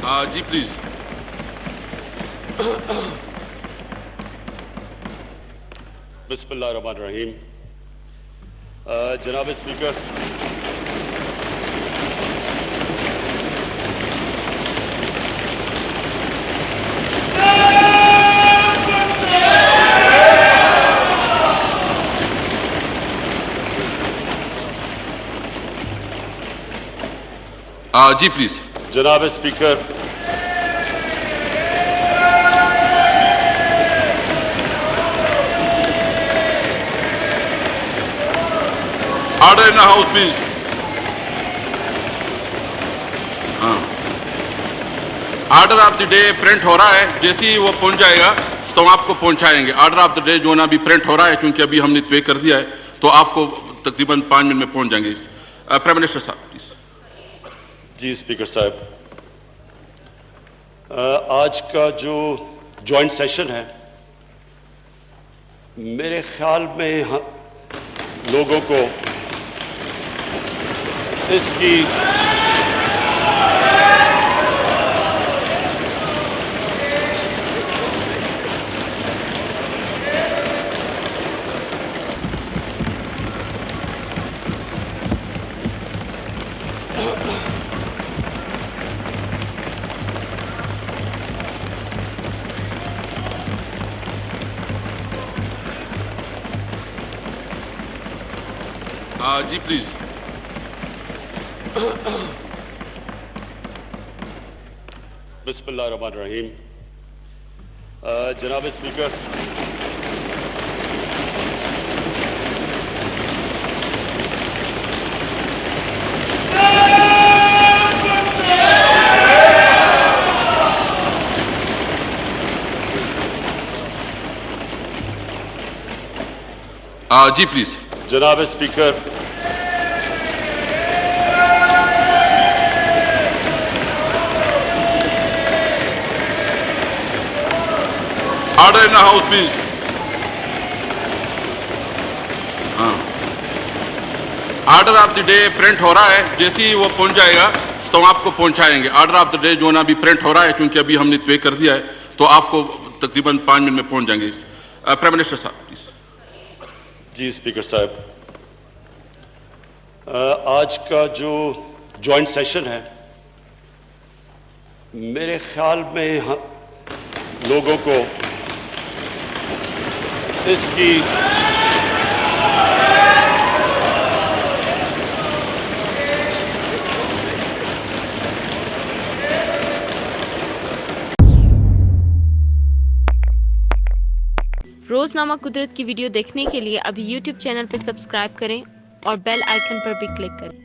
जी please. बिस्मिल्लाहिर्रहमानिर्रहीम। जनाब speaker, ji please. जनाब speaker, order in the house please. Order of the day print हो रहा है, जैसे ही वो पहुंच जाएगा तो आपको पहुंचाएंगे। ऑर्डर ऑफ द डे जो ना अभी प्रिंट हो रहा है, क्योंकि अभी हमने तय कर दिया है, तो आपको तकरीबन 5 मिनट में पहुंच जाएंगे। प्राइम मिनिस्टर साहब प्लीज। जी स्पीकर साहब, आज का जो जॉइंट सेशन है, मेरे ख्याल में लोगों को इसकी जी प्लीज। बिस्मिल्लाहिर्रहमानिर्रहीम। जनाब स्पीकर, जी प्लीज। जनाब speaker, order in the house please. Order of the day print हो रहा है, जैसे ही वो पहुंच जाएगा तो आपको पहुंचाएंगे। ऑर्डर ऑफ द डे जो ना अभी प्रिंट हो रहा है, क्योंकि अभी हमने तय कर दिया है, तो आपको तकरीबन 5 मिनट में पहुंच जाएंगे। प्राइम मिनिस्टर साहब प्लीज। जी स्पीकर साहब, आज का जो जॉइंट सेशन है, मेरे ख्याल में लोगों को इसकी रोजनामा कुदरत की वीडियो देखने के लिए अभी YouTube चैनल पर सब्सक्राइब करें और बेल आइकन पर भी क्लिक करें।